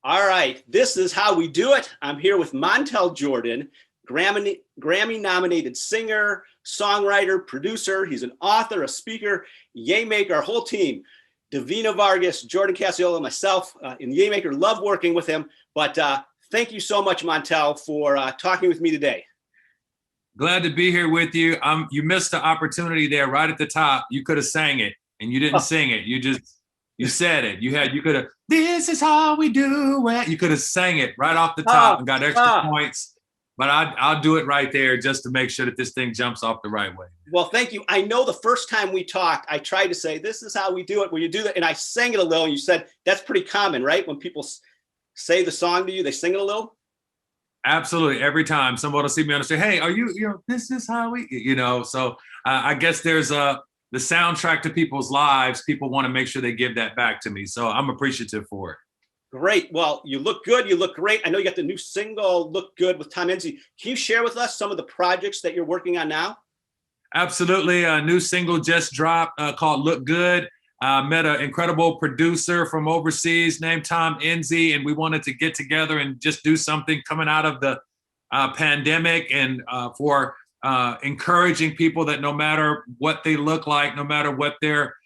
All right, this is how we do it. I'm here with Montell Jordan, Grammy-nominated singer, songwriter, producer. He's an author, a speaker, Yaymaker, our whole team. Davina Vargas, Jordan Casiola, myself, and Yaymaker, love working with him. But thank you so much, Montell, for talking with me today. Glad to be here with you. You missed the opportunity there right at the top. You could have sang it, and you didn't sing it. You said it. You could have. This is how we do it. You could have sang it right off the top and got extra points. But I'll do it right there just to make sure that this thing jumps off the right way. Well, thank you. I know the first time we talked, I tried to say, this is how we do it. Will you do that? And I sang it a little, and you said, that's pretty common, right? When people say the song to you, they sing it a little? Absolutely. Every time someone will see me on the street, hey, are you, this is how we, so I guess there's the soundtrack to people's lives. People want to make sure they give that back to me. So I'm appreciative for it. Great. Well, you look good. You look great. I know you got the new single, Look Good, with Tom Enzi. Can you share with us some of the projects that you're working on now? Absolutely. A new single just dropped called Look Good. Met an incredible producer from overseas named Tom Enzi, and we wanted to get together and just do something coming out of the pandemic and for encouraging people that no matter what they look like, no matter what their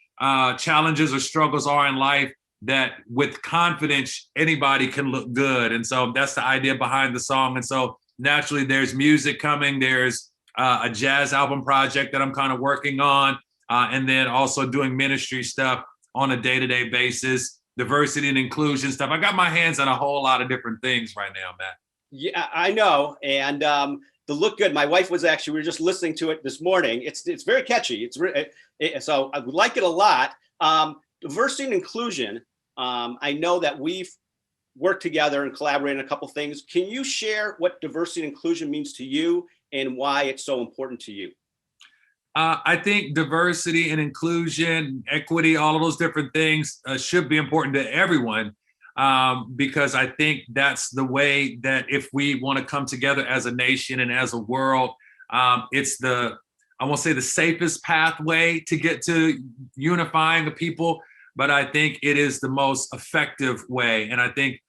challenges or struggles are in life, that with confidence, anybody can look good. And so that's the idea behind the song. And so naturally there's music coming. There's a jazz album project that I'm kind of working on. And then also doing ministry stuff on a day-to-day basis, diversity and inclusion stuff. I got my hands on a whole lot of different things right now, Matt. Yeah, I know. And the Look Good, my wife was actually, we were just listening to it this morning. It's very catchy. So I like it a lot. Diversity and inclusion. I know that we've worked together and collaborated on a couple things. Can you share what diversity and inclusion means to you and why it's so important to you? I think diversity and inclusion, equity, all of those different things should be important to everyone because I think that's the way that if we want to come together as a nation and as a world, it's I won't say the safest pathway to get to unifying the people, but I think it is the most effective way. And I think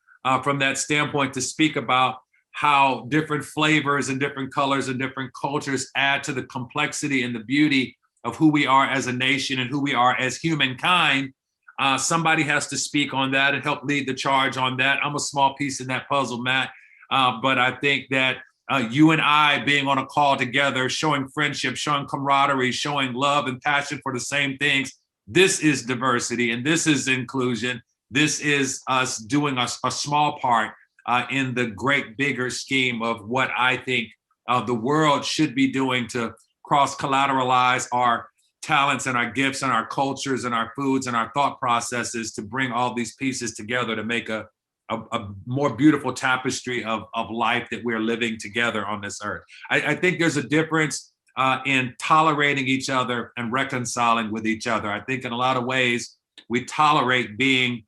from that standpoint to speak about how different flavors and different colors and different cultures add to the complexity and the beauty of who we are as a nation and who we are as humankind. Somebody has to speak on that and help lead the charge on that. I'm a small piece in that puzzle, Matt. But I think that you and I being on a call together, showing friendship, showing camaraderie, showing love and passion for the same things, this is diversity and this is inclusion. This is us doing a small part in the great bigger scheme of what I think the world should be doing to cross-collateralize our talents and our gifts and our cultures and our foods and our thought processes to bring all these pieces together to make a more beautiful tapestry of life that we're living together on this earth. I think there's a difference in tolerating each other and reconciling with each other. I think in a lot of ways we tolerate being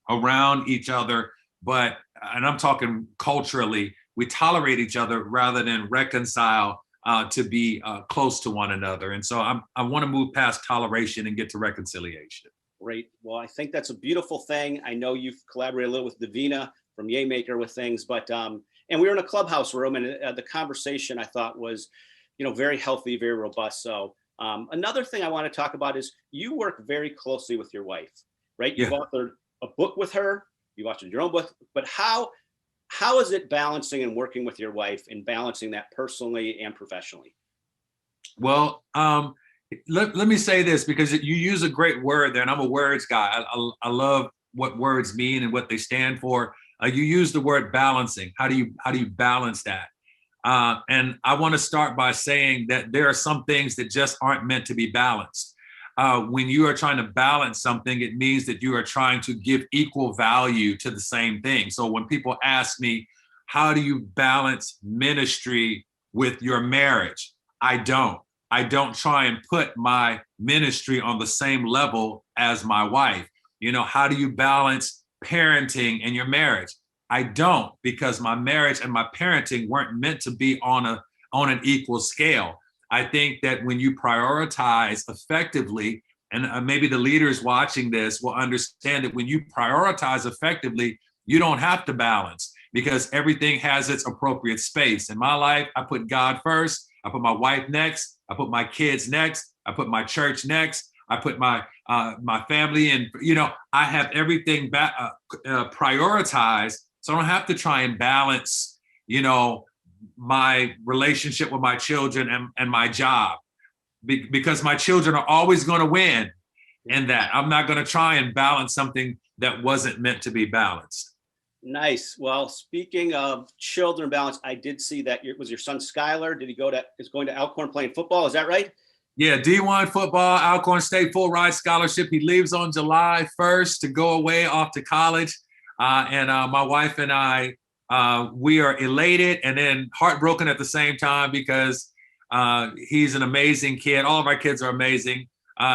around each other, but and I'm talking culturally, we tolerate each other rather than reconcile to be close to one another. And so I want to move past toleration and get to reconciliation. Great. Well, I think that's a beautiful thing. I know you've collaborated a little with Davina from Yaymaker with things, but and we were in a clubhouse room, and the conversation I thought was, very healthy, very robust. So another thing I want to talk about is you work very closely with your wife, right? You've authored a book with her. You watched your own book, but how is it balancing and working with your wife and balancing that personally and professionally? Well, let me say this because you use a great word there, and I'm a words guy. I love what words mean and what they stand for. You use the word balancing. How do you balance that? And I want to start by saying that there are some things that just aren't meant to be balanced. When you are trying to balance something, it means that you are trying to give equal value to the same thing. So when people ask me, how do you balance ministry with your marriage? I don't try and put my ministry on the same level as my wife. How do you balance parenting and your marriage? I don't, because my marriage and my parenting weren't meant to be on an equal scale. I think that when you prioritize effectively, and maybe the leaders watching this will understand that when you prioritize effectively, You don't have to balance because everything has its appropriate space. In my life, I put God first. I put my wife next. I put my kids next. I put my church next. I put my family, and I have everything prioritized, so I don't have to try and balance, my relationship with my children and my job, because my children are always going to win in that. I'm not going to try and balance something that wasn't meant to be balanced. Nice. Well, speaking of children balance, I did see that was your son Skylar. Is going to Alcorn playing football? Is that right? Yeah, D1 football, Alcorn State full ride scholarship. He leaves on July 1st to go away off to college. And my wife and I, we are elated and then heartbroken at the same time because he's an amazing kid. All of our kids are amazing.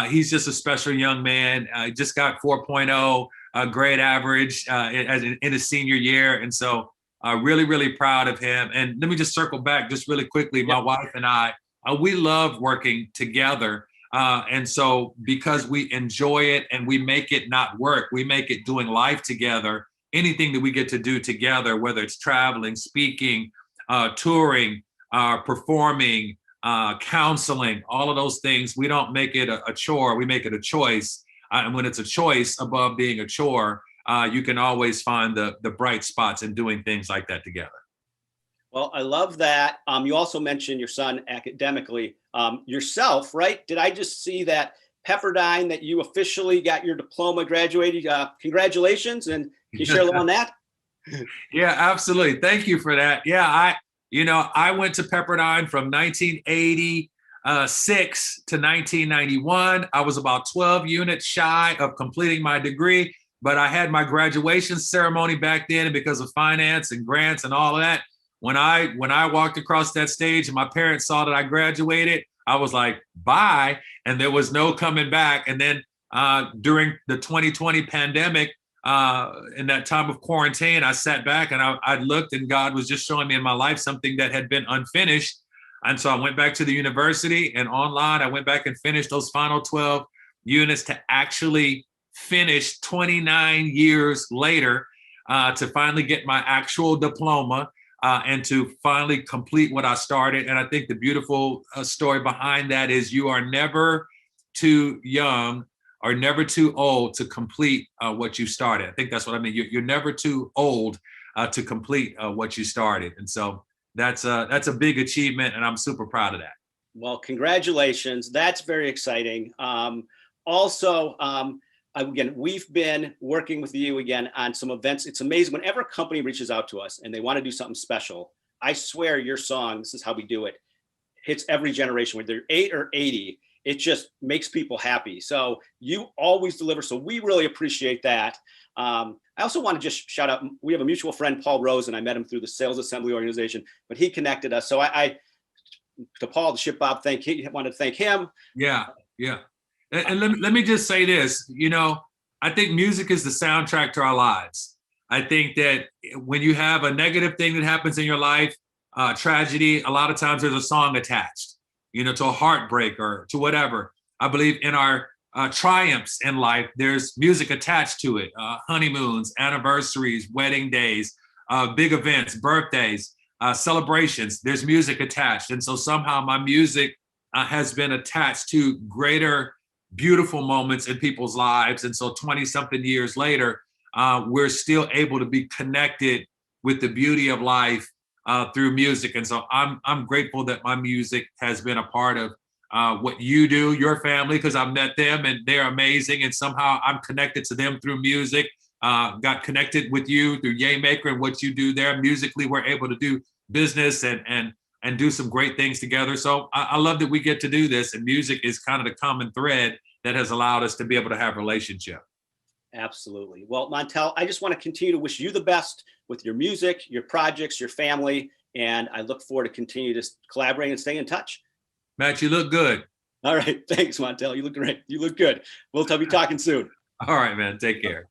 He's just a special young man. Just got 4.0 grade average in his senior year. And so really, really proud of him. And let me just circle back just really quickly. Yep. My wife and I, we love working together. And so because we enjoy it and we make it not work, we make it doing life together. Anything that we get to do together, whether it's traveling, speaking, touring, performing, counseling, all of those things, we don't make it a chore, we make it a choice. And when it's a choice above being a chore, you can always find the bright spots in doing things like that together. Well, I love that. You also mentioned your son academically. Yourself, right? Did I just see that Pepperdine, that you officially got your diploma, graduated? Congratulations. And can you share a little on that? Yeah, absolutely. Thank you for that. Yeah, I went to Pepperdine from 1986 to 1991. I was about 12 units shy of completing my degree, but I had my graduation ceremony back then, and because of finance and grants and all of that, when I walked across that stage and my parents saw that I graduated, I was like, bye. And there was no coming back. And then during the 2020 pandemic, in that time of quarantine, I sat back and I looked, and God was just showing me in my life something that had been unfinished. And so I went back to the university, and online, I went back and finished those final 12 units to actually finish 29 years later, to finally get my actual diploma. And to finally complete what I started. And I think the beautiful story behind that is you are never too young or never too old to complete what you started. I think that's what I mean. You're never too old to complete what you started. And so that's a big achievement, and I'm super proud of that. Well, congratulations. That's very exciting. Again, we've been working with you again on some events. It's amazing whenever a company reaches out to us and they want to do something special. I swear your song, This Is How We Do It, hits every generation, whether they're 8 or 80. It just makes people happy. So you always deliver. So we really appreciate that. I also want to just shout out, we have a mutual friend, Paul Rose, and I met him through the Sales Assembly organization, but he connected us. So to Paul, the Ship Bob, I want to thank him. Yeah. And let me just say this, I think music is the soundtrack to our lives. I think that when you have a negative thing that happens in your life, tragedy, a lot of times there's a song attached, to a heartbreak or to whatever. I believe in our triumphs in life, there's music attached to it. Honeymoons, anniversaries, wedding days, big events, birthdays, celebrations, there's music attached. And so somehow my music has been attached to greater beautiful moments in people's lives. And so 20 something years later, we're still able to be connected with the beauty of life through music. And so I'm grateful that my music has been a part of what you do, your family, because I've met them and they're amazing. And somehow I'm connected to them through music, got connected with you through Yaymaker and what you do there. Musically, we're able to do business and do some great things together. So I love that we get to do this, and music is kind of the common thread that has allowed us to be able to have a relationship. Absolutely. Well, Montell, I just want to continue to wish you the best with your music, your projects, your family, and I look forward to continue to collaborate and stay in touch. Matt, you look good. All right. Thanks, Montell. You look great. You look good. We'll be talking soon. All right, man. Take care.